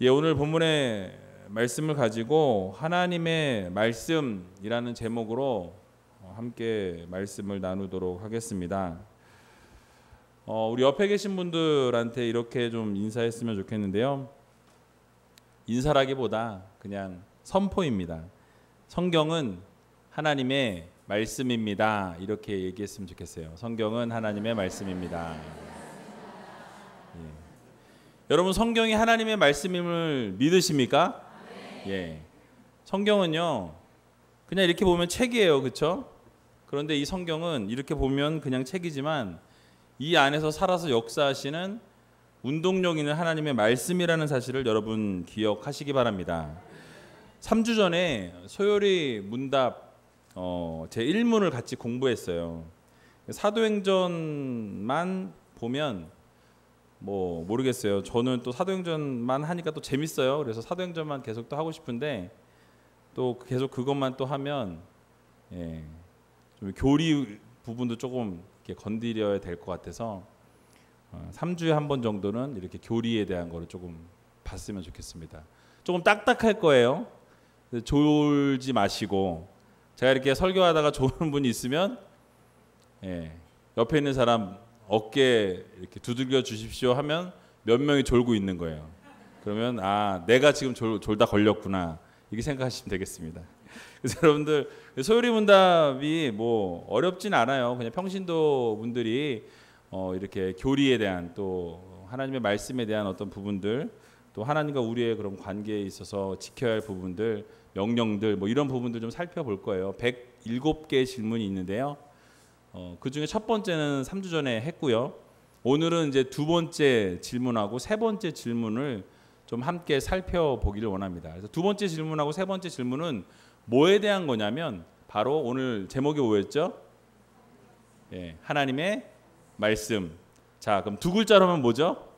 오늘 본문의 말씀을 가지고 하나님의 말씀이라는 제목으로 함께 말씀을 나누도록 하겠습니다. 우리 옆에 계신 분들한테 이렇게 좀 인사했으면 좋겠는데요. 인사라기보다 그냥 선포입니다. 성경은 하나님의 말씀입니다. 이렇게 얘기했으면 좋겠어요. 성경은 하나님의 말씀입니다. 여러분, 성경이 하나님의 말씀임을 믿으십니까? 예. 성경은요, 그냥 이렇게 보면 책이에요, 그렇죠? 그런데 이 성경은 이렇게 보면 그냥 책이지만 이 안에서 살아서 역사하시는 운동력 있는 하나님의 말씀이라는 사실을 여러분 기억하시기 바랍니다. 3주 전에 소요리 문답 제 1문을 같이 공부했어요. 사도행전만 보면 모르겠어요. 저는 또 사도행전만 하니까 또 재밌어요. 그래서 사도행전만 계속 또 하고 싶은데 또 계속 그것만 또 하면 좀 교리 부분도 조금 이렇게 건드려야 될 것 같아서 3주에 한 번 정도는 이렇게 교리에 대한 거를 조금 봤으면 좋겠습니다. 조금 딱딱할 거예요. 졸지 마시고, 제가 이렇게 설교하다가 졸은 분이 있으면 옆에 있는 사람 어깨 이렇게 두들겨 주십시오 하면 몇 명이 졸고 있는 거예요. 그러면 내가 지금 졸다 걸렸구나, 이렇게 생각하시면 되겠습니다. 그래서 여러분들, 소요리 문답이 어렵진 않아요. 그냥 평신도 분들이 이렇게 교리에 대한, 또 하나님의 말씀에 대한 어떤 부분들, 또 하나님과 우리의 그런 관계에 있어서 지켜야 할 부분들, 명령들, 이런 부분들 좀 살펴볼 거예요. 107개의 질문이 있는데요. 그 중에 첫 번째는 3주 전에 했고요. 오늘은 이제 두 번째 질문하고 세 번째 질문을 좀 함께 살펴보기를 원합니다. 그래서 두 번째 질문하고 세 번째 질문은 뭐에 대한 거냐면, 바로 오늘 제목이 뭐였죠? 하나님의 말씀. 자, 그럼 두 글자로 하면 뭐죠?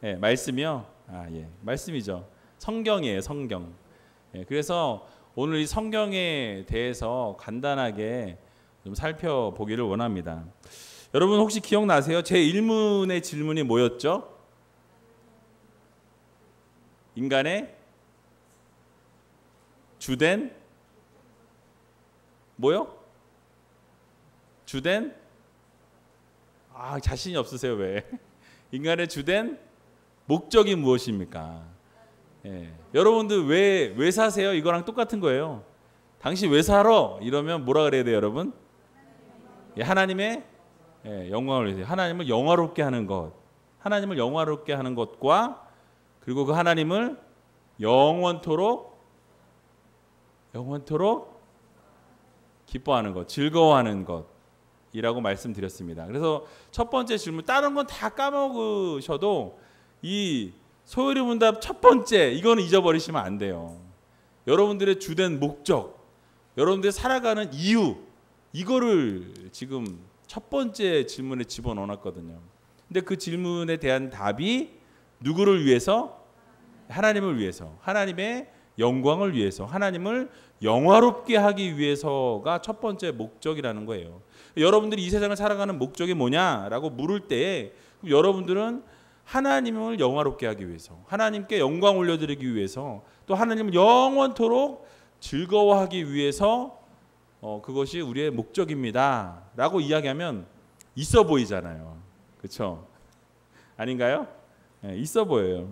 말씀이요? 말씀이죠. 성경이에요, 성경. 그래서 오늘 이 성경에 대해서 간단하게 좀 살펴보기를 원합니다. 여러분 혹시 기억나세요? 제 1문의 질문이 뭐였죠? 인간의 주된 뭐요? 주된? 자신이 없으세요, 왜? 인간의 주된 목적이 무엇입니까? 여러분들 왜 사세요? 이거랑 똑같은 거예요. 당신 왜 살아? 이러면 뭐라 그래야 돼요, 여러분? 하나님의 영광을 위해서, 하나님을 영화롭게 하는 것, 하나님을 영화롭게 하는 것과, 그리고 그 하나님을 영원토록 기뻐하는 것, 즐거워하는 것이라고 말씀드렸습니다. 그래서 첫 번째 질문, 다른 건 다 까먹으셔도 이 소요리 문답 첫 번째, 이거는 잊어버리시면 안 돼요. 여러분들의 주된 목적, 여러분들이 살아가는 이유, 이거를 지금 첫 번째 질문에 집어넣어놨거든요. 근데 그 질문에 대한 답이 누구를 위해서? 하나님을 위해서, 하나님의 영광을 위해서, 하나님을 영화롭게 하기 위해서가 첫 번째 목적이라는 거예요. 여러분들이 이 세상을 살아가는 목적이 뭐냐라고 물을 때에, 여러분들은 하나님을 영화롭게 하기 위해서, 하나님께 영광 올려드리기 위해서, 또 하나님을 영원토록 즐거워하기 위해서 그것이 우리의 목적입니다 라고 이야기하면 있어 보이잖아요. 그렇죠? 아닌가요? 있어 보여요.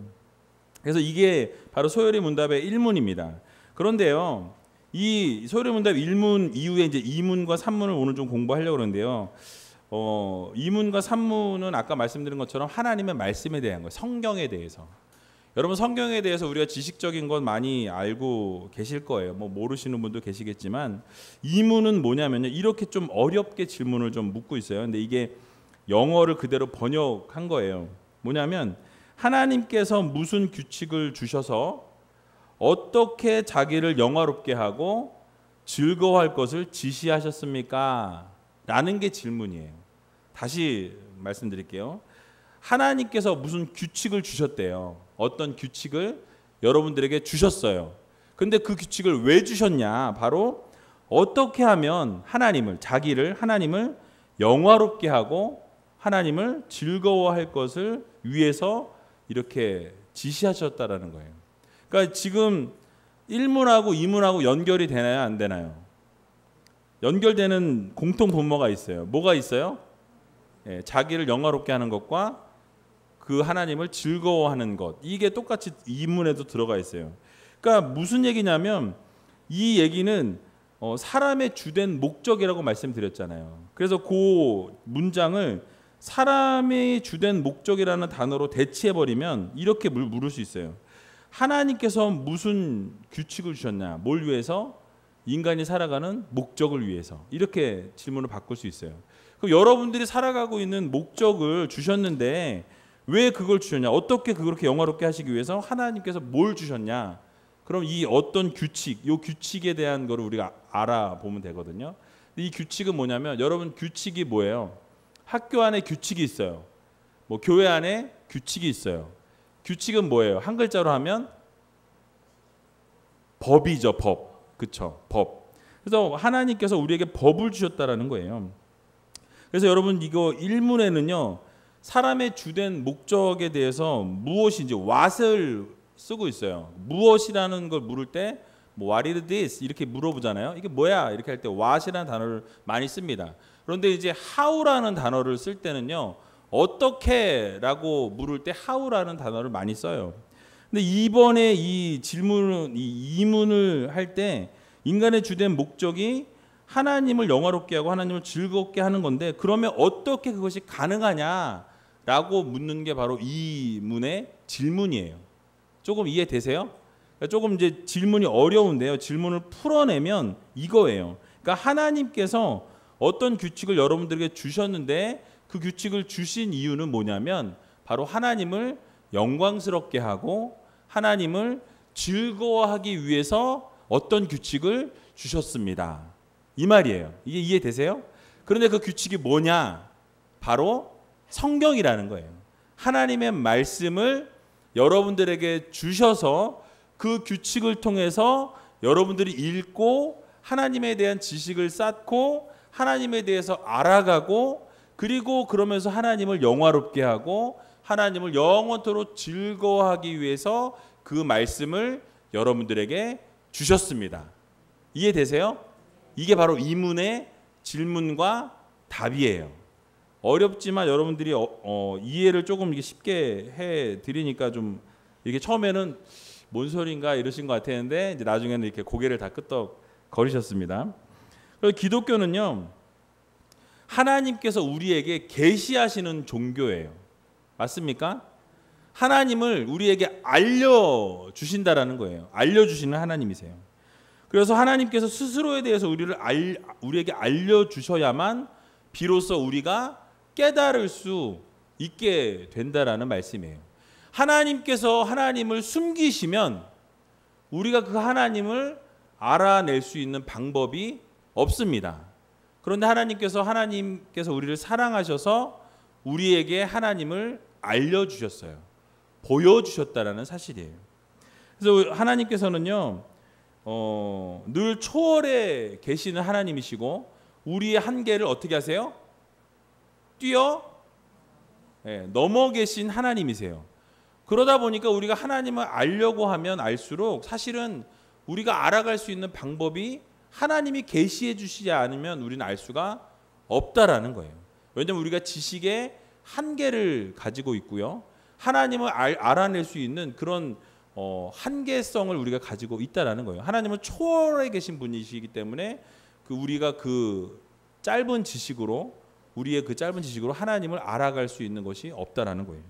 그래서 이게 바로 소요리 문답의 1문입니다. 그런데요, 이 소요리 문답 1문 이후에 이제 2문과 3문을 오늘 좀 공부하려고 그러는데요. 2문과 3문은 아까 말씀드린 것처럼 하나님의 말씀에 대한 거예요. 성경에 대해서. 여러분, 성경에 대해서 우리가 지식적인 건 많이 알고 계실 거예요. 모르시는 분도 계시겠지만, 2문은 뭐냐면요, 이렇게 좀 어렵게 질문을 좀 묻고 있어요. 근데 이게 영어를 그대로 번역한 거예요. 뭐냐면, 하나님께서 무슨 규칙을 주셔서 어떻게 자기를 영화롭게 하고 즐거워할 것을 지시하셨습니까? 라는 게 질문이에요. 다시 말씀드릴게요. 하나님께서 무슨 규칙을 주셨대요. 어떤 규칙을 여러분들에게 주셨어요. 근데 그 규칙을 왜 주셨냐? 바로 어떻게 하면 하나님을 영화롭게 하고 하나님을 즐거워할 것을 위해서 이렇게 지시하셨다라는 거예요. 그러니까 지금 1문하고 2문하고 연결이 되나요? 안 되나요? 연결되는 공통 분모가 있어요. 뭐가 있어요? 예, 자기를 영화롭게 하는 것과 그 하나님을 즐거워하는 것. 이게 똑같이 2문에도 들어가 있어요. 그러니까 무슨 얘기냐면 이 얘기는 사람의 주된 목적이라고 말씀드렸잖아요. 그래서 그 문장을 사람의 주된 목적이라는 단어로 대체해버리면 이렇게 물을 수 있어요. 하나님께서 무슨 규칙을 주셨냐? 뭘 위해서? 인간이 살아가는 목적을 위해서. 이렇게 질문을 바꿀 수 있어요. 그럼 여러분들이 살아가고 있는 목적을 주셨는데 왜 그걸 주셨냐? 어떻게 그렇게 영화롭게 하시기 위해서 하나님께서 뭘 주셨냐? 그럼 이 어떤 규칙, 이 규칙에 대한 거를 우리가 알아보면 되거든요. 이 규칙은 뭐냐면 여러분 규칙이 뭐예요? 학교 안에 규칙이 있어요. 뭐 교회 안에 규칙이 있어요. 규칙은 뭐예요? 한 글자로 하면 법이죠, 법. 그렇죠? 법. 그래서 하나님께서 우리에게 법을 주셨다라는 거예요. 그래서 여러분 이거 1문에는요. 사람의 주된 목적에 대해서 무엇인지 what을 쓰고 있어요. 무엇이라는 걸 물을 때 뭐 what is this 이렇게 물어보잖아요. 이게 뭐야? 이렇게 할 때 what이라는 단어를 많이 씁니다. 그런데 이제 how라는 단어를 쓸 때는요. 어떻게라고 물을 때 how라는 단어를 많이 써요. 근데 이번에 이 질문은 이 이문을 할 때 인간의 주된 목적이 하나님을 영화롭게 하고 하나님을 즐겁게 하는 건데 그러면 어떻게 그것이 가능하냐라고 묻는 게 바로 이 문의 질문이에요. 조금 이해되세요? 조금 이제 질문이 어려운데요. 질문을 풀어내면 이거예요. 그러니까 하나님께서 어떤 규칙을 여러분들에게 주셨는데 그 규칙을 주신 이유는 뭐냐면 바로 하나님을 영광스럽게 하고 하나님을 즐거워하기 위해서 어떤 규칙을 주셨습니다. 이 말이에요. 이게 이해되세요? 그런데 그 규칙이 뭐냐? 바로 성경이라는 거예요. 하나님의 말씀을 여러분들에게 주셔서 그 규칙을 통해서 여러분들이 읽고 하나님에 대한 지식을 쌓고 하나님에 대해서 알아가고 그리고 그러면서 하나님을 영화롭게 하고 하나님을 영원토록 즐거워하기 위해서 그 말씀을 여러분들에게 주셨습니다. 이해되세요? 이게 바로 이문의 질문과 답이에요. 어렵지만 여러분들이 이해를 조금 쉽게 해 드리니까 좀 이게 처음에는 뭔 소린가 이러신 것 같았는데 이제 나중에는 이렇게 고개를 다 끄덕 거리셨습니다. 그리고 기독교는요 하나님께서 우리에게 계시하시는 종교예요. 맞습니까? 하나님을 우리에게 알려주신다라는 거예요. 알려주시는 하나님이세요. 그래서 하나님께서 스스로에 대해서 우리에게 알려주셔야만 비로소 우리가 깨달을 수 있게 된다라는 말씀이에요. 하나님께서 하나님을 숨기시면 우리가 그 하나님을 알아낼 수 있는 방법이 없습니다. 그런데 하나님께서 우리를 사랑하셔서 우리에게 하나님을 알려주셨어요. 보여주셨다라는 사실이에요. 그래서 하나님께서는요 늘 초월에 계시는 하나님이시고 우리의 한계를 어떻게 하세요? 넘어 계신 하나님이세요. 그러다 보니까 우리가 하나님을 알려고 하면 알수록 사실은 우리가 알아갈 수 있는 방법이 하나님이 계시해 주시지 않으면 우리는 알 수가 없다라는 거예요. 왜냐하면 우리가 지식의 한계를 가지고 있고요. 하나님을 알아낼 수 있는 그런 한계성을 우리가 가지고 있다라는 거예요. 하나님은 초월해 계신 분이시기 때문에 우리가 그 짧은 지식으로 하나님을 알아갈 수 있는 것이 없다라는 거예요.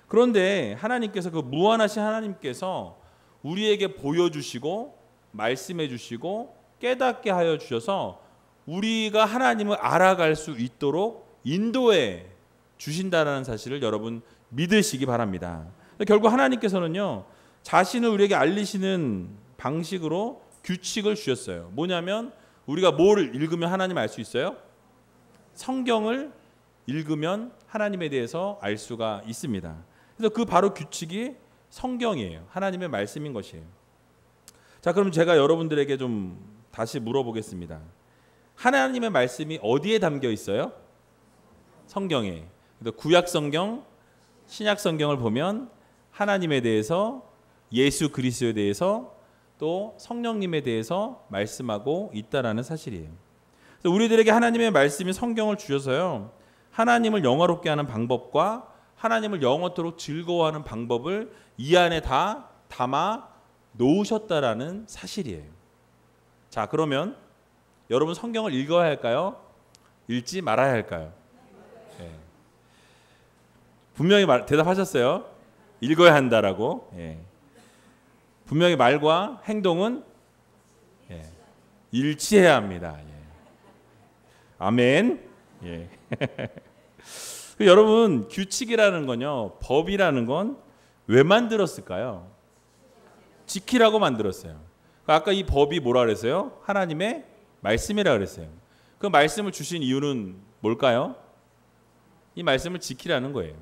그런데 하나님께서 그 무한하신 하나님께서 우리에게 보여주시고 말씀해 주시고 깨닫게 하여 주셔서 우리가 하나님을 알아갈 수 있도록 인도해 주신다는 사실을 여러분 믿으시기 바랍니다. 결국 하나님께서는요 자신을 우리에게 알리시는 방식으로 규칙을 주셨어요. 뭐냐면 우리가 뭘 읽으면 하나님 알 수 있어요? 성경을 읽으면 하나님에 대해서 알 수가 있습니다. 그래서 그 바로 규칙이 성경이에요. 하나님의 말씀인 것이에요. 자, 그럼 제가 여러분들에게 좀 다시 물어보겠습니다. 하나님의 말씀이 어디에 담겨 있어요? 성경에. 구약 성경, 신약 성경을 보면 하나님에 대해서, 예수 그리스도에 대해서, 또 성령님에 대해서 말씀하고 있다라는 사실이에요. 그래서 우리들에게 하나님의 말씀이 성경을 주셔서요, 하나님을 영화롭게 하는 방법과 하나님을 영원토록 즐거워하는 방법을 이 안에 다 담아 놓으셨다라는 사실이에요. 자, 그러면 여러분 성경을 읽어야 할까요? 읽지 말아야 할까요? 네. 분명히 대답하셨어요. 읽어야 한다라고. 네. 분명히 말과 행동은 일치해야 합니다. 아멘. 예. 여러분, 규칙이라는 건요, 법이라는 건 왜 만들었을까요? 지키라고 만들었어요. 아까 이 법이 뭐라 그랬어요? 하나님의 말씀이라 그랬어요. 그 말씀을 주신 이유는 뭘까요? 이 말씀을 지키라는 거예요.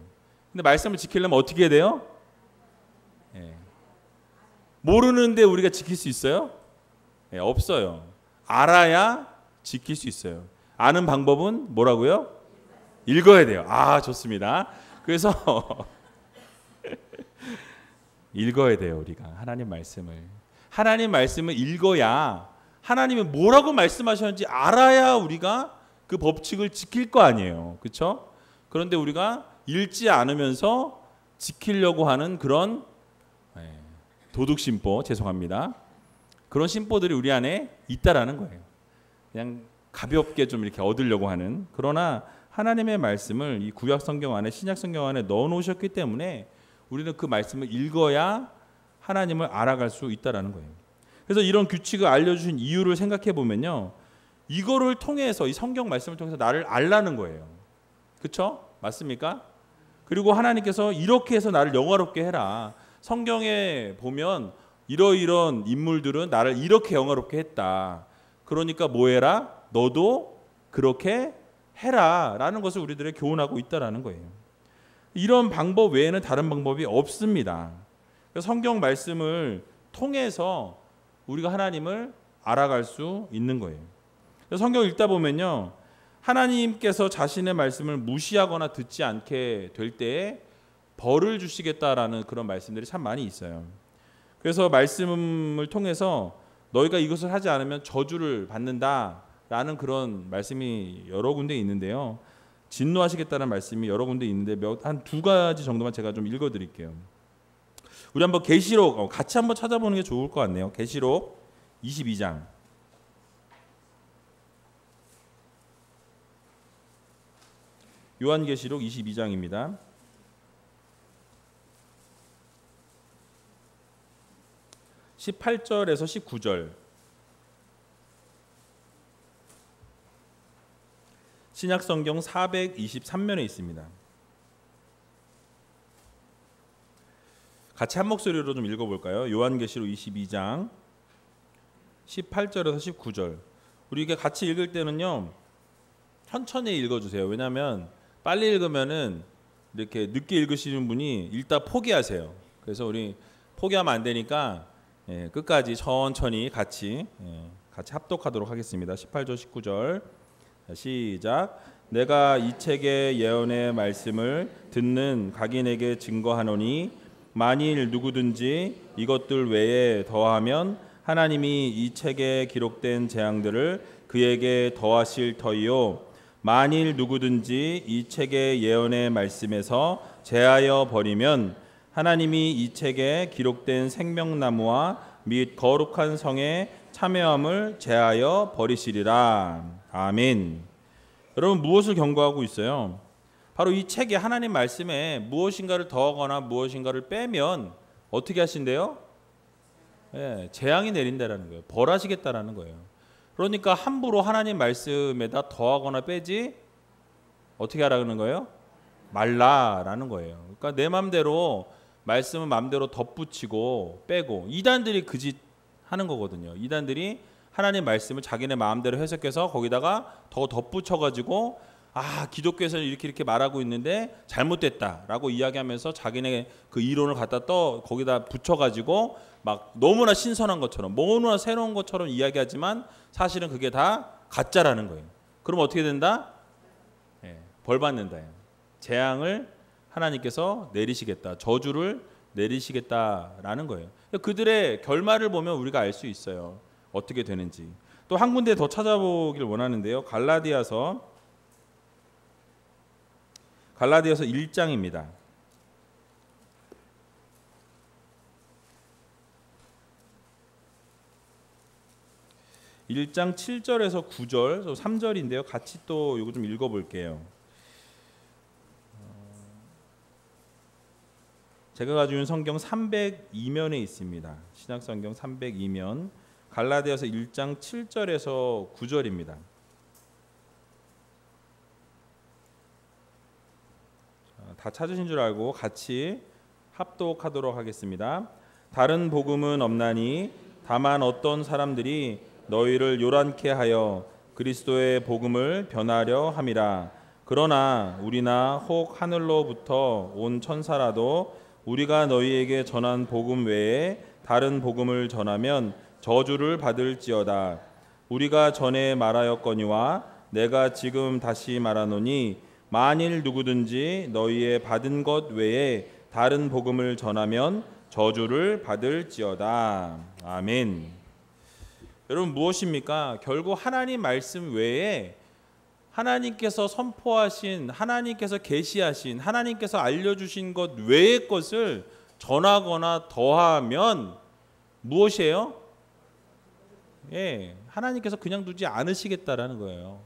근데 말씀을 지키려면 어떻게 해야 돼요? 모르는데 우리가 지킬 수 있어요? 없어요. 알아야 지킬 수 있어요. 아는 방법은 뭐라고요? 읽어야 돼요. 아, 좋습니다. 그래서 읽어야 돼요. 우리가 하나님 말씀을 읽어야 하나님이 뭐라고 말씀하셨는지 알아야 우리가 그 법칙을 지킬 거 아니에요. 그렇죠? 그런데 우리가 읽지 않으면서 지키려고 하는 그런 도둑 심보, 죄송합니다. 그런 심보들이 우리 안에 있다라는 거예요. 그냥 가볍게 좀 이렇게 얻으려고 하는. 그러나 하나님의 말씀을 이 구약 성경 안에, 신약 성경 안에 넣어 놓으셨기 때문에 우리는 그 말씀을 읽어야 하나님을 알아갈 수 있다라는 거예요. 그래서 이런 규칙을 알려주신 이유를 생각해 보면요, 이거를 통해서, 이 성경 말씀을 통해서 나를 알라는 거예요. 그렇죠? 맞습니까? 그리고 하나님께서 이렇게 해서 나를 영화롭게 해라. 성경에 보면 이러이런 인물들은 나를 이렇게 영화롭게 했다. 그러니까 뭐 해라? 너도 그렇게 해라 라는 것을 우리들에게 교훈하고 있다라는 거예요. 이런 방법 외에는 다른 방법이 없습니다. 성경 말씀을 통해서 우리가 하나님을 알아갈 수 있는 거예요. 성경을 읽다 보면요, 하나님께서 자신의 말씀을 무시하거나 듣지 않게 될 때에 벌을 주시겠다라는 그런 말씀들이 참 많이 있어요. 그래서 말씀을 통해서 너희가 이것을 하지 않으면 저주를 받는다라는 그런 말씀이 여러 군데 있는데요. 진노하시겠다는 말씀이 여러 군데 있는데 한 두 가지 정도만 제가 좀 읽어드릴게요. 우리 한번 계시록 같이 한번 찾아보는 게 좋을 것 같네요. 계시록 22장. 요한계시록 22장입니다. 18절에서 19절. 신약성경 423면에 있습니다. 같이 한 목소리로 좀 읽어볼까요? 요한계시록 22장 18절에서 19절. 우리 이게 같이 읽을 때는요, 천천히 읽어주세요. 왜냐하면 빨리 읽으면은 이렇게 늦게 읽으시는 분이 읽다 포기하세요. 그래서 우리 포기하면 안 되니까 끝까지 천천히 같이 합독하도록 하겠습니다. 18절 19절 시작. 내가 이 책의 예언의 말씀을 듣는 각인에게 증거하노니 만일 누구든지 이것들 외에 더하면 하나님이 이 책에 기록된 재앙들을 그에게 더하실 터이요 만일 누구든지 이 책의 예언의 말씀에서 제하여 버리면 하나님이 이 책에 기록된 생명나무와 및 거룩한 성의 참여함을 제하여 버리시리라. 아멘. 여러분, 무엇을 경고하고 있어요? 바로 이 책에, 하나님 말씀에 무엇인가를 더하거나 무엇인가를 빼면 어떻게 하신대요? 재앙이 내린다라는 거예요. 벌하시겠다라는 거예요. 그러니까 함부로 하나님 말씀에다 더하거나 빼지 어떻게 하라는 거예요? 말라라는 거예요. 그러니까 내 마음대로 말씀은 마음대로 덧붙이고 빼고, 이단들이 그 짓 하는 거거든요. 이단들이 하나님 말씀을 자기네 마음대로 해석해서 거기다가 더 덧붙여가지고 기독교에서는 이렇게 말하고 있는데 잘못됐다라고 이야기하면서 자기네 그 이론을 갖다 거기다 붙여가지고 막 너무나 신선한 것처럼, 너무나 새로운 것처럼 이야기하지만 사실은 그게 다 가짜라는 거예요. 그럼 어떻게 된다? 벌 받는다. 재앙을 하나님께서 내리시겠다. 저주를 내리시겠다라는 거예요. 그들의 결말을 보면 우리가 알 수 있어요. 어떻게 되는지. 또 한 군데 더 찾아보길 원하는데요. 갈라디아서 1장입니다. 1장 7절에서 9절, 3절인데요. 같이 또 이거 좀 읽어볼게요. 제가 가지고 있는 성경 302면에 있습니다. 신약성경 302면 갈라디아서 1장 7절에서 9절입니다. 다 찾으신 줄 알고 같이 합독하도록 하겠습니다. 다른 복음은 없나니 다만 어떤 사람들이 너희를 요란케 하여 그리스도의 복음을 변하려 함이라. 그러나 우리나 혹 하늘로부터 온 천사라도 우리가 너희에게 전한 복음 외에 다른 복음을 전하면 저주를 받을지어다. 우리가 전에 말하였거니와 내가 지금 다시 말하노니 만일 누구든지 너희의 받은 것 외에 다른 복음을 전하면 저주를 받을지어다. 아멘. 여러분 무엇입니까? 결국 하나님 말씀 외에 하나님께서 선포하신, 하나님께서 계시하신, 하나님께서 알려주신 것 외의 것을 전하거나 더하면 무엇이에요? 예, 하나님께서 그냥 두지 않으시겠다라는 거예요.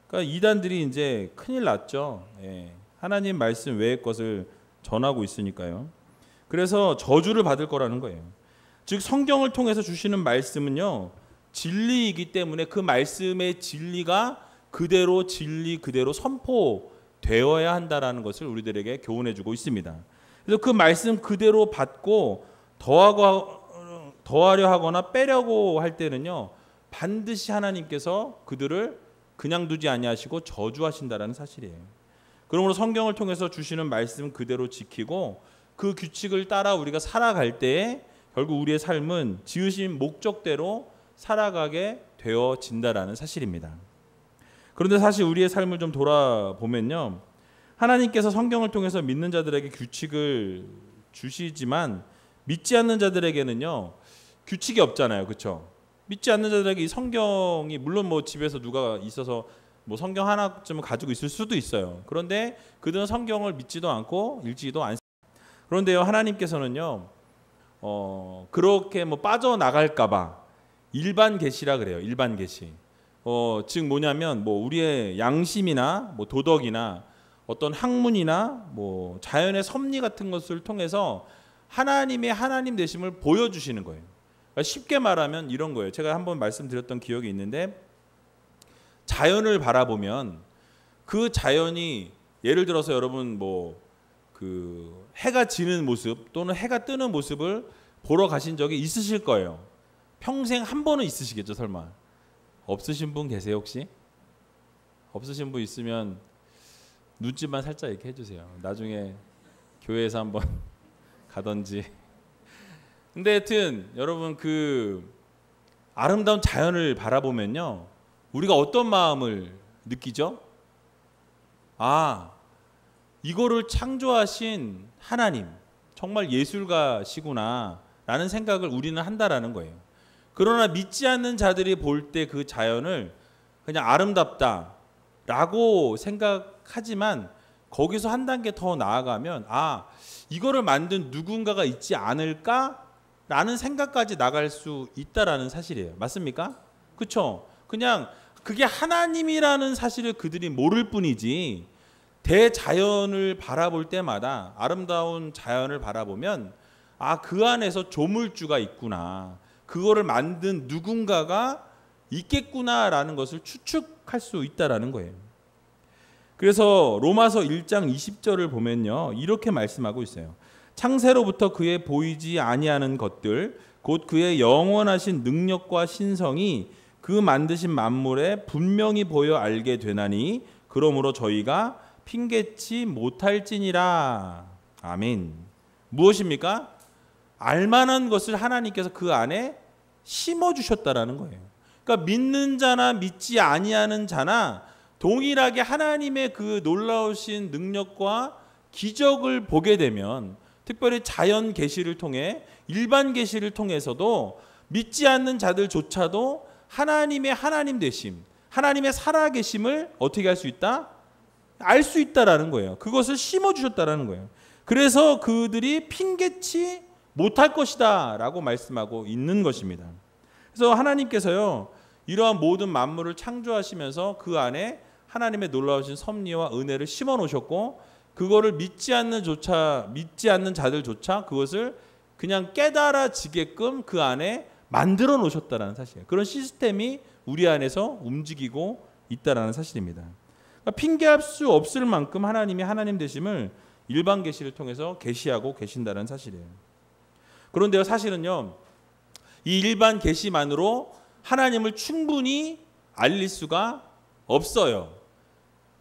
그러니까 이단들이 이제 큰일 났죠. 예, 하나님 말씀 외의 것을 전하고 있으니까요. 그래서 저주를 받을 거라는 거예요. 즉 성경을 통해서 주시는 말씀은요, 진리이기 때문에 그 말씀의 진리가 그대로 진리 그대로 선포되어야 한다라는 것을 우리들에게 교훈해 주고 있습니다. 그래서 그 말씀 그대로 받고 더하려 하거나 빼려고 할 때는요, 반드시 하나님께서 그들을 그냥 두지 아니하시고 저주하신다라는 사실이에요. 그러므로 성경을 통해서 주시는 말씀 그대로 지키고 그 규칙을 따라 우리가 살아갈 때에 결국 우리의 삶은 지으신 목적대로 살아가게 되어진다라는 사실입니다. 그런데 사실 우리의 삶을 좀 돌아보면요, 하나님께서 성경을 통해서 믿는 자들에게 규칙을 주시지만 믿지 않는 자들에게는요 규칙이 없잖아요. 그렇죠? 믿지 않는 자들에게 이 성경이, 물론 뭐 집에서 누가 있어서 뭐 성경 하나쯤은 가지고 있을 수도 있어요. 그런데 그들은 성경을 믿지도 않고 읽지도 않습니다. 그런데요, 하나님께서는요 그렇게 뭐 빠져나갈까 봐 일반 계시라 그래요. 일반 계시. 즉 뭐냐면 뭐 우리의 양심이나 뭐 도덕이나 어떤 학문이나 뭐 자연의 섭리 같은 것을 통해서 하나님의 하나님 되심을 보여주시는 거예요. 그러니까 쉽게 말하면 이런 거예요. 제가 한번 말씀드렸던 기억이 있는데, 자연을 바라보면 그 자연이, 예를 들어서 여러분 뭐 그 해가 지는 모습 또는 해가 뜨는 모습을 보러 가신 적이 있으실 거예요. 평생 한 번은 있으시겠죠, 설마. 없으신 분 계세요, 혹시? 없으신 분 있으면 눈짓만 살짝 이렇게 해주세요. 나중에 교회에서 한번 가든지. 근데 하여튼 여러분, 그 아름다운 자연을 바라보면요, 우리가 어떤 마음을 느끼죠? 아, 이거를 창조하신 하나님 정말 예술가시구나 라는 생각을 우리는 한다라는 거예요. 그러나 믿지 않는 자들이 볼 때 그 자연을 그냥 아름답다 라고 생각하지만, 거기서 한 단계 더 나아가면 아, 이거를 만든 누군가가 있지 않을까 라는 생각까지 나갈 수 있다라는 사실이에요. 맞습니까? 그렇죠? 그냥 그게 하나님이라는 사실을 그들이 모를 뿐이지, 대자연을 바라볼 때마다, 아름다운 자연을 바라보면 아, 그 안에서 조물주가 있구나, 그거를 만든 누군가가 있겠구나라는 것을 추측할 수 있다라는 거예요. 그래서 로마서 1장 20절을 보면요, 이렇게 말씀하고 있어요. 창세로부터 그의 보이지 아니하는 것들 곧 그의 영원하신 능력과 신성이 그 만드신 만물에 분명히 보여 알게 되나니 그러므로 저희가 핑계치 못할지니라. 아멘. 무엇입니까? 알만한 것을 하나님께서 그 안에 심어주셨다라는 거예요. 그러니까 믿는 자나 믿지 아니하는 자나 동일하게 하나님의 그 놀라우신 능력과 기적을 보게 되면, 특별히 자연 계시를 통해, 일반 계시를 통해서도 믿지 않는 자들조차도 하나님의 하나님 되심, 하나님의 살아계심을 어떻게 할 수 있다? 알 수 있다라는 거예요. 그것을 심어주셨다라는 거예요. 그래서 그들이 핑계치 못할 것이다 라고 말씀하고 있는 것입니다. 그래서 하나님께서요, 이러한 모든 만물을 창조하시면서 그 안에 하나님의 놀라우신 섭리와 은혜를 심어 놓으셨고, 그거를 믿지 않는 자들조차 그것을 그냥 깨달아지게끔 그 안에 만들어 놓으셨다라는 사실이에요. 그런 시스템이 우리 안에서 움직이고 있다라는 사실입니다. 그러니까 핑계할 수 없을 만큼 하나님이 하나님 되심을 일반 계시를 통해서 계시하고 계신다는 사실이에요. 그런데요, 사실은요, 이 일반 계시만으로 하나님을 충분히 알릴 수가 없어요.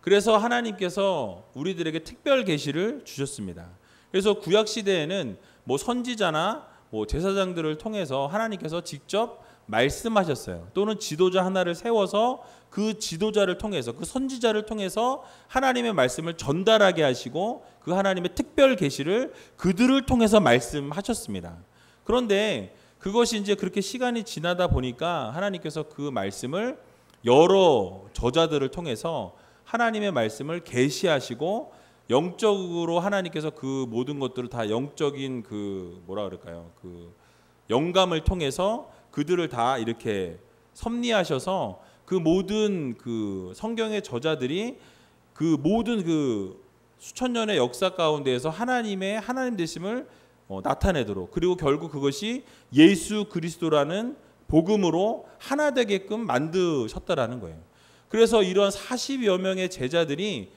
그래서 하나님께서 우리들에게 특별 계시를 주셨습니다. 그래서 구약 시대에는 뭐 선지자나 뭐 제사장들을 통해서 하나님께서 직접 말씀하셨어요. 또는 지도자 하나를 세워서 그 지도자를 통해서, 그 선지자를 통해서 하나님의 말씀을 전달하게 하시고 그 하나님의 특별 계시를 그들을 통해서 말씀하셨습니다. 그런데 그것이 이제 그렇게 시간이 지나다 보니까 하나님께서 그 말씀을 여러 저자들을 통해서 하나님의 말씀을 계시하시고, 영적으로 하나님께서 그 모든 것들을 다 영적인 그 뭐라 그럴까요? 그 영감을 통해서 그들을 다 이렇게 섭리하셔서 그 모든 그 성경의 저자들이 그 모든 그 수천 년의 역사 가운데에서 하나님의 하나님 되심을 나타내도록, 그리고 결국 그것이 예수 그리스도라는 복음으로 하나 되게끔 만드셨다라는 거예요. 그래서 이런 40여 명의 제자들이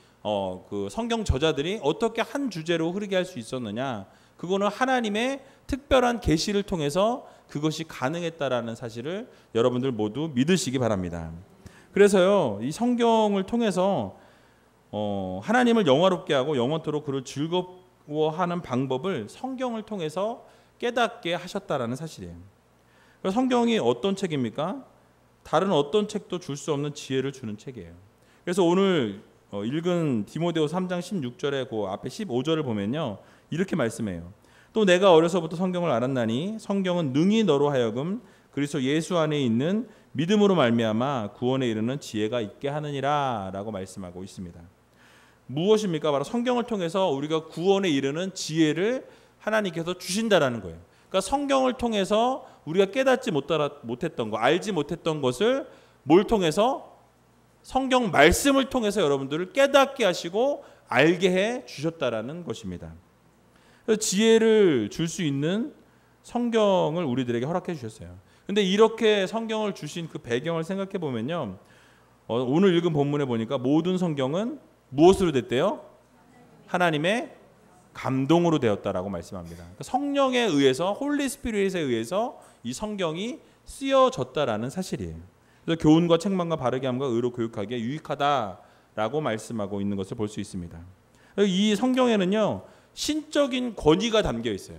그 성경 저자들이 어떻게 한 주제로 흐르게 할 수 있었느냐? 그거는 하나님의 특별한 계시를 통해서 그것이 가능했다라는 사실을 여러분들 모두 믿으시기 바랍니다. 그래서요, 이 성경을 통해서 하나님을 영화롭게 하고 영원토록 그를 즐거워하는 방법을 성경을 통해서 깨닫게 하셨다라는 사실이에요. 성경이 어떤 책입니까? 다른 어떤 책도 줄 수 없는 지혜를 주는 책이에요. 그래서 오늘 읽은 디모데후서 3장 16절에 그 앞에 15절을 보면요, 이렇게 말씀해요. 또 내가 어려서부터 성경을 알았나니 성경은 능히 너로 하여금 그리스도 예수 안에 있는 믿음으로 말미암아 구원에 이르는 지혜가 있게 하느니라 라고 말씀하고 있습니다. 무엇입니까? 바로 성경을 통해서 우리가 구원에 이르는 지혜를 하나님께서 주신다라는 거예요. 그러니까 성경을 통해서 우리가 깨닫지 못했던 것, 알지 못했던 것을 뭘 통해서? 성경 말씀을 통해서 여러분들을 깨닫게 하시고 알게 해 주셨다라는 것입니다. 그래서 지혜를 줄 수 있는 성경을 우리들에게 허락해 주셨어요. 근데 이렇게 성경을 주신 그 배경을 생각해 보면요, 오늘 읽은 본문에 보니까 모든 성경은 무엇으로 됐대요? 하나님의 감동으로 되었다라고 말씀합니다. 그러니까 성령에 의해서, 홀리 스피릿에 의해서 이 성경이 쓰여졌다라는 사실이에요. 그래서 교훈과 책망과 바르게 함과 의로 교육하기에 유익하다라고 말씀하고 있는 것을 볼 수 있습니다. 이 성경에는요, 신적인 권위가 담겨 있어요.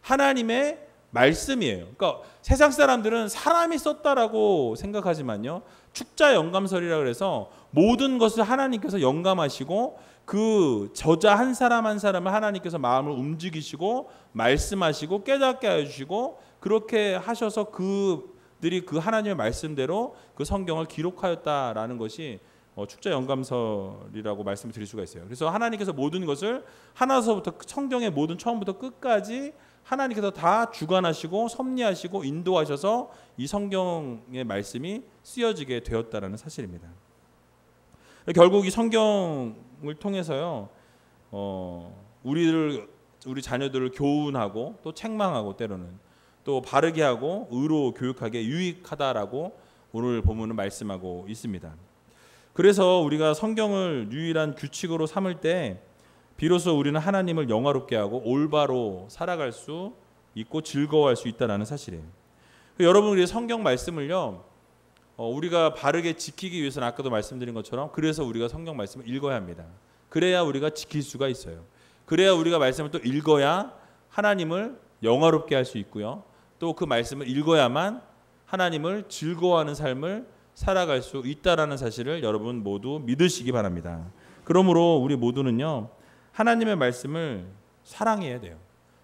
하나님의 말씀이에요. 그러니까 세상 사람들은 사람이 썼다라고 생각하지만요, 축자 영감설이라 그래서 모든 것을 하나님께서 영감하시고 그 저자 한 사람 한 사람을 하나님께서 마음을 움직이시고 말씀하시고 깨닫게 해주시고, 그렇게 하셔서 그들이 그 하나님의 말씀대로 그 성경을 기록하였다라는 것이 축자 영감설이라고 말씀을 드릴 수가 있어요. 그래서 하나님께서 모든 것을 하나서부터, 성경의 모든 처음부터 끝까지 하나님께서 다 주관하시고 섭리하시고 인도하셔서 이 성경의 말씀이 쓰여지게 되었다라는 사실입니다. 결국 이 성경을 통해서요, 우리 자녀들을 교훈하고 또 책망하고 때로는 또 바르게 하고 의로 교육하게 유익하다라고 오늘 본문은 말씀하고 있습니다. 그래서 우리가 성경을 유일한 규칙으로 삼을 때 비로소 우리는 하나님을 영화롭게 하고 올바로 살아갈 수 있고 즐거워할 수 있다는 사실이에요. 여러분, 우리 성경 말씀을요, 우리가 바르게 지키기 위해서는 아까도 말씀드린 것처럼 그래서 우리가 성경 말씀을 읽어야 합니다. 그래야 우리가 지킬 수가 있어요. 그래야 우리가 말씀을 또 읽어야 하나님을 영화롭게 할 수 있고요. 또 그 말씀을 읽어야만 하나님을 즐거워하는 삶을 살아갈 수 있다라는 사실을 여러분 모두 믿으시기 바랍니다. 그러므로 우리 모두는요, 하나님의 말씀을 사랑해야 돼요.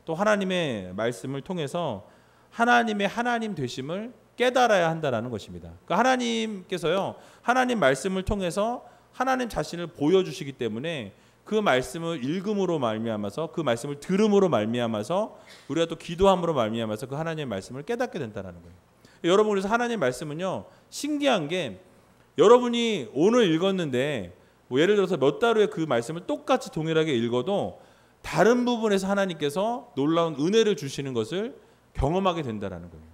또 하나님의 말씀을 통해서 하나님의 하나님 되심을 깨달아야 한다는 것입니다. 그러니까 하나님께서요, 하나님 말씀을 통해서 하나님 자신을 보여주시기 때문에 그 말씀을 읽음으로 말미암아서, 그 말씀을 들음으로 말미암아서, 우리가 또 기도함으로 말미암아서 그 하나님의 말씀을 깨닫게 된다는 거예요. 여러분, 그래서 하나님의 말씀은요, 신기한 게, 여러분이 오늘 읽었는데 뭐 예를 들어서 몇 달 후에 그 말씀을 똑같이 동일하게 읽어도 다른 부분에서 하나님께서 놀라운 은혜를 주시는 것을 경험하게 된다는 거예요.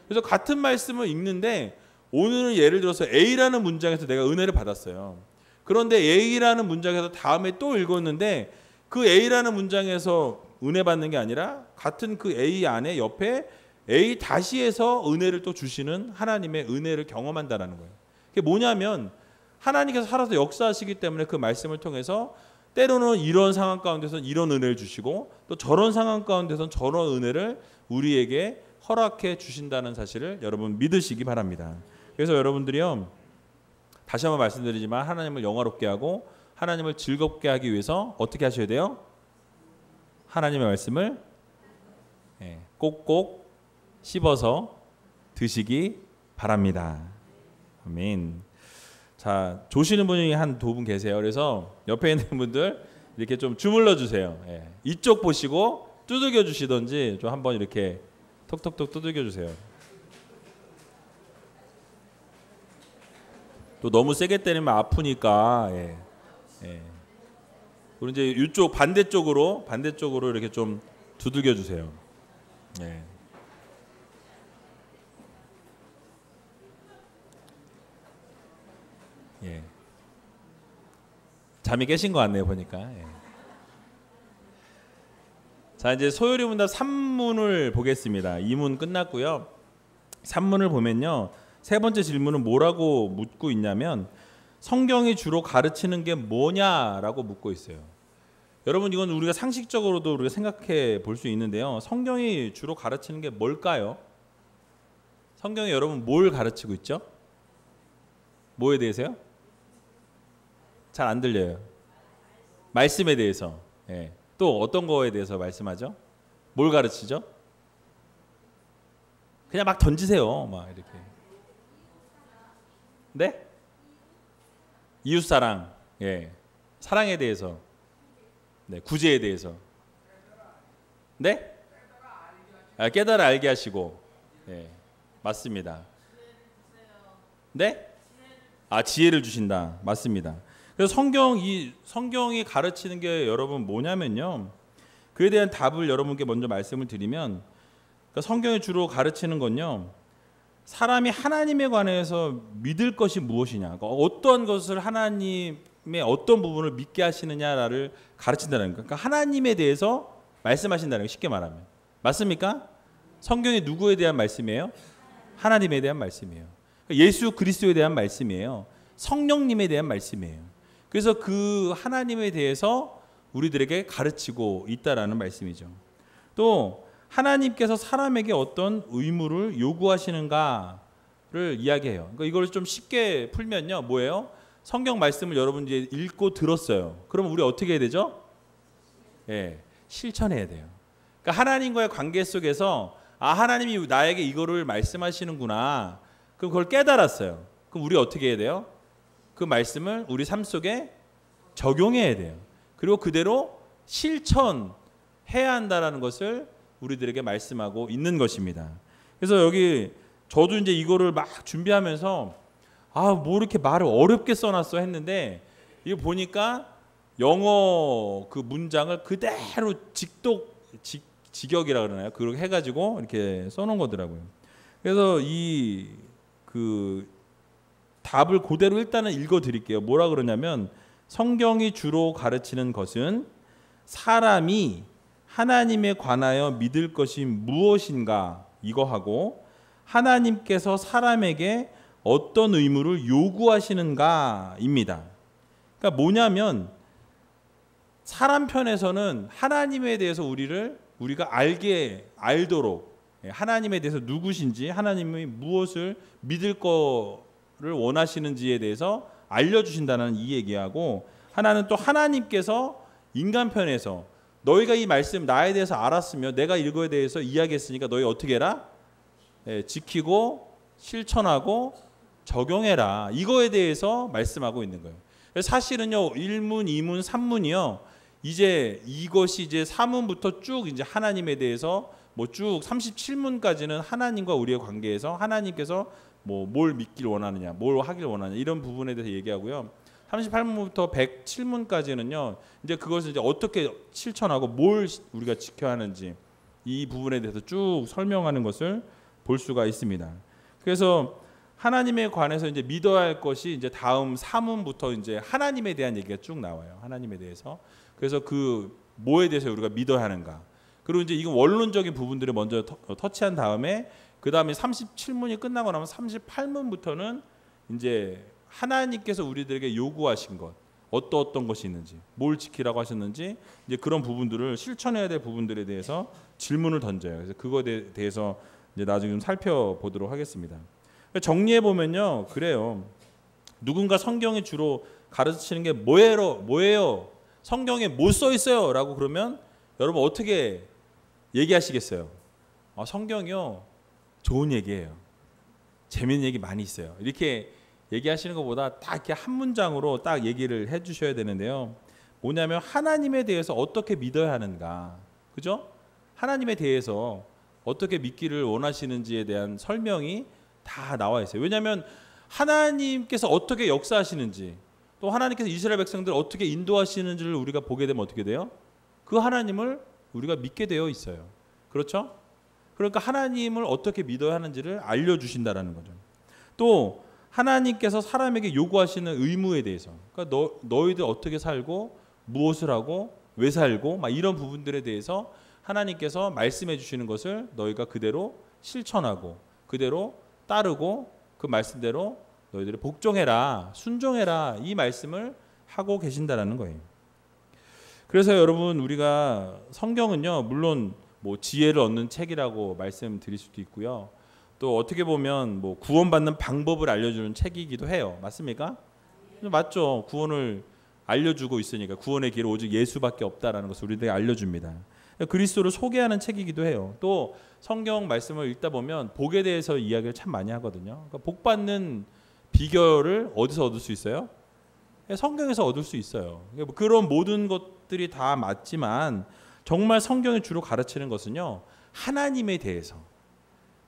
그래서 같은 말씀을 읽는데 오늘은 예를 들어서 A라는 문장에서 내가 은혜를 받았어요. 그런데 A라는 문장에서 다음에 또 읽었는데 그 A라는 문장에서 은혜 받는 게 아니라 같은 그 A 안에 옆에 A 다시에서 은혜를 또 주시는 하나님의 은혜를 경험한다는 거예요. 그게 뭐냐면 하나님께서 살아서 역사하시기 때문에 그 말씀을 통해서 때로는 이런 상황 가운데서는 이런 은혜를 주시고 또 저런 상황 가운데서는 저런 은혜를 우리에게 허락해 주신다는 사실을 여러분 믿으시기 바랍니다. 그래서 여러분들이요, 다시 한번 말씀드리지만 하나님을 영화롭게 하고 하나님을 즐겁게 하기 위해서 어떻게 하셔야 돼요? 하나님의 말씀을 꼭꼭 씹어서 드시기 바랍니다. 아멘. 자, 조시는 분이 한 두 분 계세요. 그래서 옆에 있는 분들 이렇게 좀 주물러 주세요. 이쪽 보시고 두들겨 주시던지 좀 한번 이렇게 톡톡톡 두들겨 주세요. 또 너무 세게 때리면 아프니까 그리고 이제 이쪽 반대쪽으로 이렇게 좀 두들겨 주세요. 잠이 깨신 것 같네요, 보니까. 자, 이제 소요리 문답 3문을 보겠습니다. 2문 끝났고요. 3문을 보면요, 세 번째 질문은 뭐라고 묻고 있냐면 성경이 주로 가르치는 게 뭐냐라고 묻고 있어요. 여러분, 이건 우리가 상식적으로도 우리가 생각해 볼 수 있는데요, 성경이 주로 가르치는 게 뭘까요? 성경이 여러분 뭘 가르치고 있죠? 뭐에 대해서요? 잘 안 들려요. 말씀에 대해서. 또 어떤 거에 대해서 말씀하죠? 뭘 가르치죠? 그냥 막 던지세요. 막 이렇게. 네? 이웃사랑. 사랑에 대해서. 네, 구제에 대해서. 네? 깨달아 알게 하시고. 맞습니다. 네? 지혜를 주신다. 맞습니다. 그래서 성경이 가르치는 게 여러분 뭐냐면요, 그에 대한 답을 여러분께 먼저 말씀을 드리면, 그러니까 성경이 주로 가르치는 건요, 사람이 하나님에 관해서 믿을 것이 무엇이냐, 그러니까 어떤 것을 하나님의 어떤 부분을 믿게 하시느냐를 가르친다는 거예요. 그러니까 하나님에 대해서 말씀하신다는 거예요, 쉽게 말하면. 맞습니까? 성경이 누구에 대한 말씀이에요? 하나님에 대한 말씀이에요. 그러니까 예수 그리스도에 대한 말씀이에요. 성령님에 대한 말씀이에요. 그래서 그 하나님에 대해서 우리들에게 가르치고 있다라는 말씀이죠. 또 하나님께서 사람에게 어떤 의무를 요구하시는가를 이야기해요. 그러니까 이걸 좀 쉽게 풀면요, 뭐예요? 성경 말씀을 여러분 이제 읽고 들었어요. 그럼 우리 어떻게 해야 되죠? 실천해야 돼요. 그러니까 하나님과의 관계 속에서 하나님이 나에게 이거를 말씀하시는구나. 그럼 그걸 깨달았어요. 그럼 우리 어떻게 해야 돼요? 그 말씀을 우리 삶 속에 적용해야 돼요. 그리고 그대로 실천해야 한다라는 것을 우리들에게 말씀하고 있는 것입니다. 그래서 여기 저도 이제 이거를 막 준비하면서 뭐 이렇게 말을 어렵게 써놨어 했는데, 이거 보니까 영어 그 문장을 그대로 직역이라 그러나요? 그렇게 해가지고 이렇게 써놓은 거더라고요. 그래서 그 답을 그대로 일단은 읽어드릴게요. 뭐라 그러냐면, 성경이 주로 가르치는 것은 사람이 하나님에 관하여 믿을 것이 무엇인가 이거 하고, 하나님께서 사람에게 어떤 의무를 요구하시는가입니다. 그러니까 뭐냐면, 사람 편에서는 하나님에 대해서 우리가 알도록, 하나님에 대해서 누구신지, 하나님이 무엇을 믿을 거를 원하시는지에 대해서 알려주신다는 이 얘기하고, 하나는 또 하나님께서 인간 편에서 너희가 이 말씀 나에 대해서 알았으며 내가 이거에 대해서 이야기했으니까 너희 어떻게 해라? 지키고 실천하고 적용해라. 이거에 대해서 말씀하고 있는 거예요. 사실은요, 1문, 2문, 3문이요. 이제 이것이 이제 3문부터 쭉 이제 하나님에 대해서 뭐 쭉 37문까지는 하나님과 우리의 관계에서 하나님께서 뭐 뭘 믿길 원하느냐, 뭘 하길 원하느냐 이런 부분에 대해서 얘기하고요. 38문부터 107문까지는요. 이제 그것을 이제 어떻게 실천하고 뭘 우리가 지켜야 하는지 이 부분에 대해서 쭉 설명하는 것을 볼 수가 있습니다. 그래서 하나님에 관해서 이제 믿어야 할 것이 이제 다음 3문부터 이제 하나님에 대한 얘기가 쭉 나와요. 하나님에 대해서. 그래서 그 뭐에 대해서 우리가 믿어야 하는가. 그리고 이제 이건 원론적인 부분들을 먼저 터치한 다음에 그 다음에 37문이 끝나고 나면 38문부터는 이제 하나님께서 우리들에게 요구하신 것, 어떤 것이 있는지, 뭘 지키라고 하셨는지 이제 그런 부분들을 실천해야 될 부분들에 대해서 질문을 던져요. 그래서 그거에 대해서 이제 나중에 좀 살펴보도록 하겠습니다. 정리해 보면요, 그래요. 누군가 성경에 주로 가르치는 게 뭐예요? 성경에 뭐 써 있어요?라고 그러면 여러분 어떻게 얘기하시겠어요? 성경이요, 좋은 얘기예요. 재밌는 얘기 많이 있어요. 이렇게 얘기하시는 것보다 딱 이렇게 한 문장으로 딱 얘기를 해주셔야 되는데요. 뭐냐면 하나님에 대해서 어떻게 믿어야 하는가, 그죠? 하나님에 대해서 어떻게 믿기를 원하시는지에 대한 설명이 다 나와 있어요. 왜냐하면 하나님께서 어떻게 역사하시는지, 또 하나님께서 이스라엘 백성들을 어떻게 인도하시는지를 우리가 보게 되면 어떻게 돼요? 그 하나님을 우리가 믿게 되어 있어요. 그렇죠? 그러니까 하나님을 어떻게 믿어야 하는지를 알려주신다라는 거죠. 또 하나님께서 사람에게 요구하시는 의무에 대해서, 그러니까 너희들 어떻게 살고 무엇을 하고 왜 살고 막 이런 부분들에 대해서 하나님께서 말씀해 주시는 것을 너희가 그대로 실천하고 그대로 따르고 그 말씀대로 너희들이 복종해라, 순종해라, 이 말씀을 하고 계신다라는 거예요. 그래서 여러분, 우리가 성경은요, 물론 뭐 지혜를 얻는 책이라고 말씀드릴 수도 있고요. 또 어떻게 보면 뭐 구원받는 방법을 알려주는 책이기도 해요. 맞습니까? 맞죠. 구원을 알려주고 있으니까 구원의 길은 오직 예수밖에 없다라는 것을 우리들에게 알려줍니다. 그리스도를 소개하는 책이기도 해요. 또 성경 말씀을 읽다 보면 복에 대해서 이야기를 참 많이 하거든요. 그러니까 복 받는 비결을 어디서 얻을 수 있어요? 성경에서 얻을 수 있어요. 그런 모든 것들이 다 맞지만 정말 성경이 주로 가르치는 것은요, 하나님에 대해서,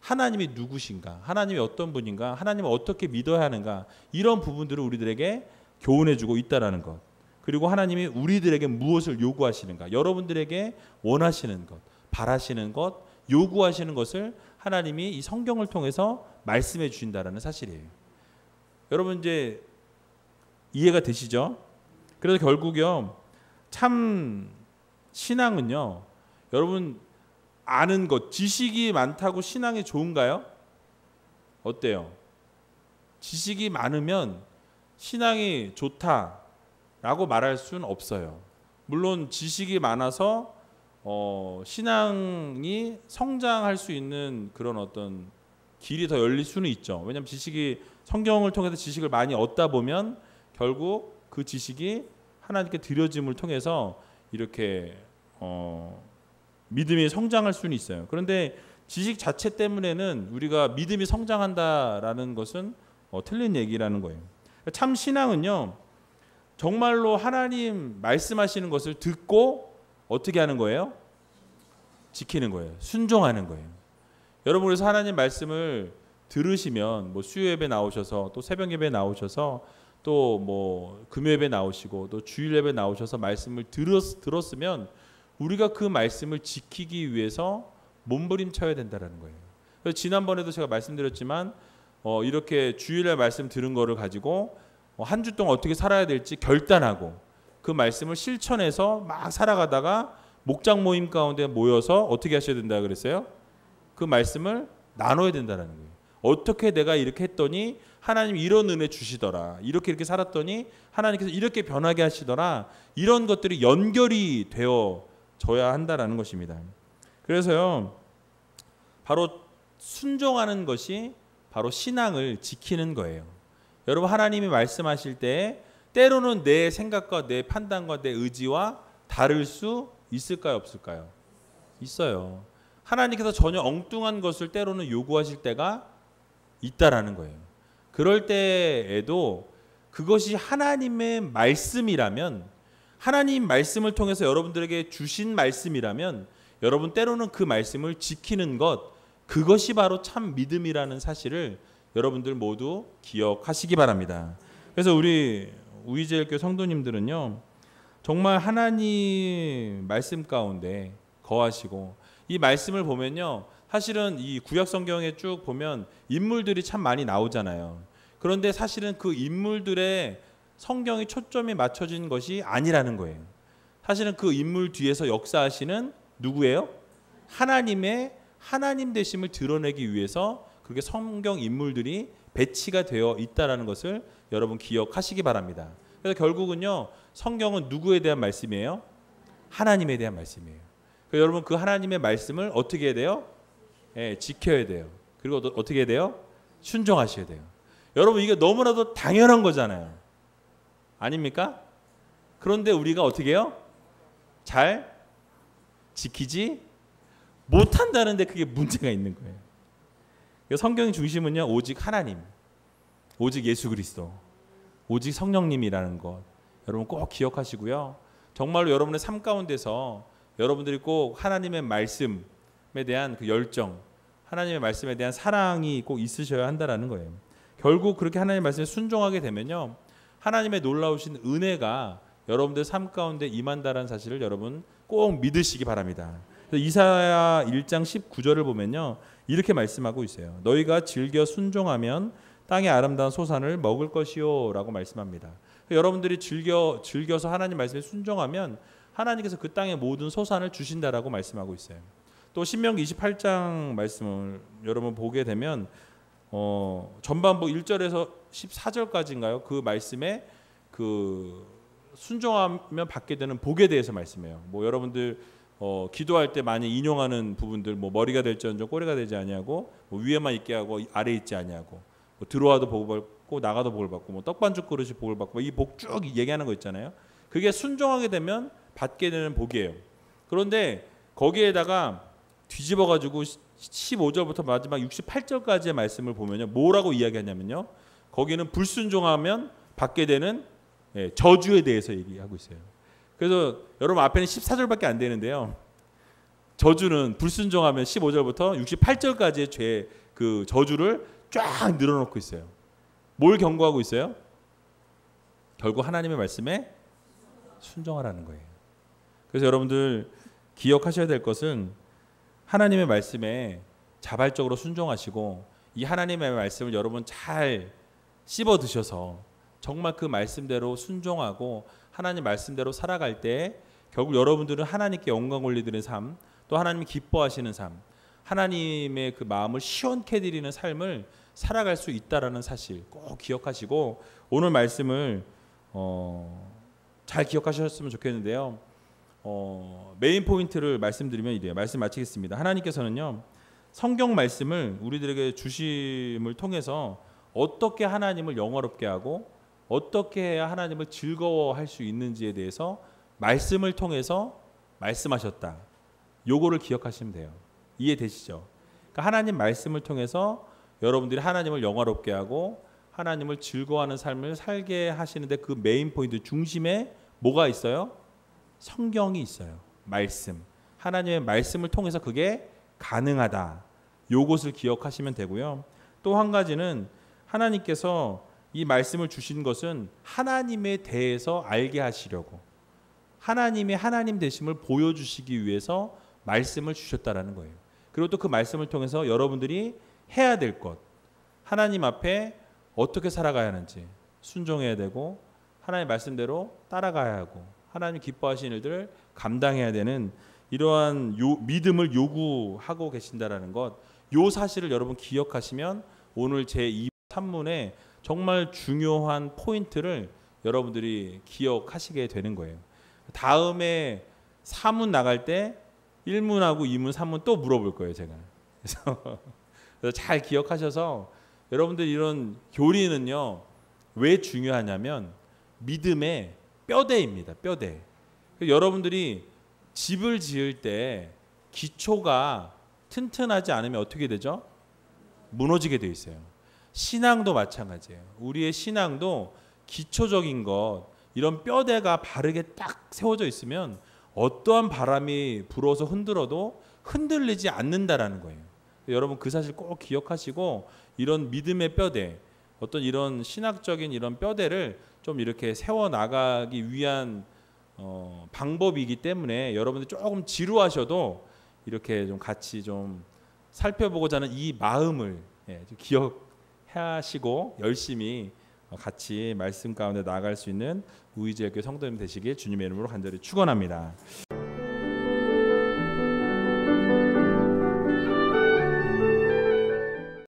하나님이 누구신가, 하나님이 어떤 분인가, 하나님을 어떻게 믿어야 하는가, 이런 부분들을 우리들에게 교훈해주고 있다라는 것. 그리고 하나님이 우리들에게 무엇을 요구하시는가, 여러분들에게 원하시는 것, 바라시는 것, 요구하시는 것을 하나님이 이 성경을 통해서 말씀해 주신다라는 사실이에요. 여러분 이제 이해가 되시죠? 그래서 결국요, 참 신앙은요, 여러분 아는 것, 지식이 많다고 신앙이 좋은가요? 어때요? 지식이 많으면 신앙이 좋다라고 말할 수는 없어요. 물론 지식이 많아서 신앙이 성장할 수 있는 그런 어떤 길이 더 열릴 수는 있죠. 왜냐하면 지식이, 성경을 통해서 지식을 많이 얻다 보면 결국 그 지식이 하나님께 드려짐을 통해서 이렇게 믿음이 성장할 수는 있어요. 그런데 지식 자체 때문에는 우리가 믿음이 성장한다라는 것은 틀린 얘기라는 거예요. 참 신앙은요, 정말로 하나님 말씀하시는 것을 듣고 어떻게 하는 거예요? 지키는 거예요. 순종하는 거예요. 여러분, 그래서 하나님 말씀을 들으시면 뭐 수요 예배 나오셔서 또 새벽 예배 나오셔서 또 뭐 금요 예배 나오시고 또 주일 예배 나오셔서 말씀을 들었으면 우리가 그 말씀을 지키기 위해서 몸부림쳐야 된다는 거예요. 그래서 지난번에도 제가 말씀드렸지만 이렇게 주일날 말씀 들은 거를 가지고 한 주 동안 어떻게 살아야 될지 결단하고 그 말씀을 실천해서 막 살아가다가 목장 모임 가운데 모여서 어떻게 하셔야 된다 그랬어요? 그 말씀을 나눠야 된다는 거예요. 어떻게 내가 이렇게 했더니 하나님이 이런 은혜 주시더라, 이렇게 살았더니 하나님께서 이렇게 변하게 하시더라, 이런 것들이 연결이 되어져야 한다라는 것입니다. 그래서요, 바로 순종하는 것이 바로 신앙을 지키는 거예요. 여러분, 하나님이 말씀하실 때 때로는 내 생각과 내 판단과 내 의지와 다를 수 있을까요, 없을까요? 있어요. 하나님께서 전혀 엉뚱한 것을 때로는 요구하실 때가 있다라는 거예요. 그럴 때에도 그것이 하나님의 말씀이라면, 하나님 말씀을 통해서 여러분들에게 주신 말씀이라면 여러분 때로는 그 말씀을 지키는 것, 그것이 바로 참 믿음이라는 사실을 여러분들 모두 기억하시기 바랍니다. 그래서 우리 우이제일교회 성도님들은요, 정말 하나님 말씀 가운데 거하시고, 이 말씀을 보면요, 사실은 이 구약 성경에 쭉 보면 인물들이 참 많이 나오잖아요. 그런데 사실은 그 인물들의 성경이 초점이 맞춰진 것이 아니라는 거예요. 사실은 그 인물 뒤에서 역사하시는 누구예요? 하나님의 하나님 되심을 드러내기 위해서 그렇게 성경 인물들이 배치가 되어 있다라는 것을 여러분 기억하시기 바랍니다. 그래서 결국은요, 성경은 누구에 대한 말씀이에요? 하나님에 대한 말씀이에요. 그래서 여러분 그 하나님의 말씀을 어떻게 해야 돼요? 지켜야 돼요. 그리고 어떻게 해야 돼요? 순종하셔야 돼요. 여러분 이게 너무나도 당연한 거잖아요. 아닙니까? 그런데 우리가 어떻게 해요? 잘 지키지 못한다는데 그게 문제가 있는 거예요. 성경의 중심은요, 오직 하나님, 오직 예수 그리스도, 오직 성령님이라는 것 여러분 꼭 기억하시고요. 정말로 여러분의 삶 가운데서 여러분들이 꼭 하나님의 말씀에 대한 그 열정, 하나님의 말씀에 대한 사랑이 꼭 있으셔야 한다라는 거예요. 결국 그렇게 하나님의 말씀에 순종하게 되면요, 하나님의 놀라우신 은혜가 여러분들 삶 가운데 임한다라는 사실을 여러분 꼭 믿으시기 바랍니다. 이사야 1장 19절을 보면요, 이렇게 말씀하고 있어요. 너희가 즐겨 순종하면 땅의 아름다운 소산을 먹을 것이요 라고 말씀합니다. 여러분들이 즐겨서 하나님 말씀에 순종하면 하나님께서 그 땅의 모든 소산을 주신다라고 말씀하고 있어요. 또 신명기 28장 말씀을 여러분 보게 되면 전반부 1절에서 14절까지인가요? 그 말씀에 그 순종하면 받게 되는 복에 대해서 말씀해요. 뭐 여러분들 기도할 때 많이 인용하는 부분들, 뭐 머리가 될지언정 꼬리가 되지 아니하고, 뭐 위에만 있게 하고 아래 있지 아니하고, 뭐 들어와도 복을 받고 나가도 복을 받고, 뭐 떡반죽 그릇이 복을 받고, 이 복 쭉 얘기하는 거 있잖아요. 그게 순종하게 되면 받게 되는 복이에요. 그런데 거기에다가 뒤집어 가지고 15절부터 마지막 68절까지의 말씀을 보면요, 뭐라고 이야기하냐면요, 거기는 불순종하면 받게 되는 저주에 대해서 얘기하고 있어요. 그래서 여러분 앞에는 14절밖에 안 되는데요, 저주는 불순종하면 15절부터 68절까지의 그 저주를 쫙 늘어놓고 있어요. 뭘 경고하고 있어요? 결국 하나님의 말씀에 순종하라는 거예요. 그래서 여러분들 기억하셔야 될 것은 하나님의 말씀에 자발적으로 순종하시고, 이 하나님의 말씀을 여러분 잘 씹어 드셔서 정말 그 말씀대로 순종하고 하나님 말씀대로 살아갈 때 결국 여러분들은 하나님께 영광 올리드리는 삶, 또 하나님이 기뻐하시는 삶, 하나님의 그 마음을 시원케 드리는 삶을 살아갈 수 있다라는 사실 꼭 기억하시고, 오늘 말씀을 잘 기억하셨으면 좋겠는데요. 메인 포인트를 말씀드리면 이래요. 말씀 마치겠습니다. 하나님께서는요, 성경 말씀을 우리들에게 주심을 통해서 어떻게 하나님을 영화롭게 하고 어떻게 해야 하나님을 즐거워할 수 있는지에 대해서 말씀을 통해서 말씀하셨다. 요거를 기억하시면 돼요. 이해되시죠? 그러니까 하나님 말씀을 통해서 여러분들이 하나님을 영화롭게 하고 하나님을 즐거워하는 삶을 살게 하시는데, 그 메인 포인트 중심에 뭐가 있어요? 성경이 있어요. 말씀. 하나님의 말씀을 통해서 그게 가능하다. 요것을 기억하시면 되고요. 또 한 가지는 하나님께서 이 말씀을 주신 것은 하나님에 대해서 알게 하시려고, 하나님의 하나님 되심을 보여주시기 위해서 말씀을 주셨다라는 거예요. 그리고 또 그 말씀을 통해서 여러분들이 해야 될 것, 하나님 앞에 어떻게 살아가야 하는지 순종해야 되고, 하나님 말씀대로 따라가야 하고, 하나님 기뻐하시는 일들을 감당해야 되는 이러한 믿음을 요구하고 계신다라는 것, 요 사실을 여러분 기억하시면 오늘 제2 산문에 정말 중요한 포인트를 여러분들이 기억하시게 되는 거예요. 다음에 사문 나갈 때 1문하고 2문, 3문 또 물어볼 거예요, 제가. 그래서 잘 기억하셔서 여러분들 이런 교리는요, 왜 중요하냐면 믿음의 뼈대입니다. 뼈대. 여러분들이 집을 지을 때 기초가 튼튼하지 않으면 어떻게 되죠? 무너지게 돼 있어요. 신앙도 마찬가지예요. 우리의 신앙도 기초적인 것, 이런 뼈대가 바르게 딱 세워져 있으면 어떠한 바람이 불어서 흔들어도 흔들리지 않는다라는 거예요. 여러분 그 사실 꼭 기억하시고, 이런 믿음의 뼈대, 어떤 이런 신학적인 이런 뼈대를 좀 이렇게 세워 나가기 위한 방법이기 때문에 여러분들 조금 지루하셔도 이렇게 좀 같이 좀 살펴보고자 하는 이 마음을 좀 기억하시고 열심히 같이 말씀 가운데 나아갈 수 있는 우이지역교 성도님 되시길 주님의 이름으로 간절히 축원합니다.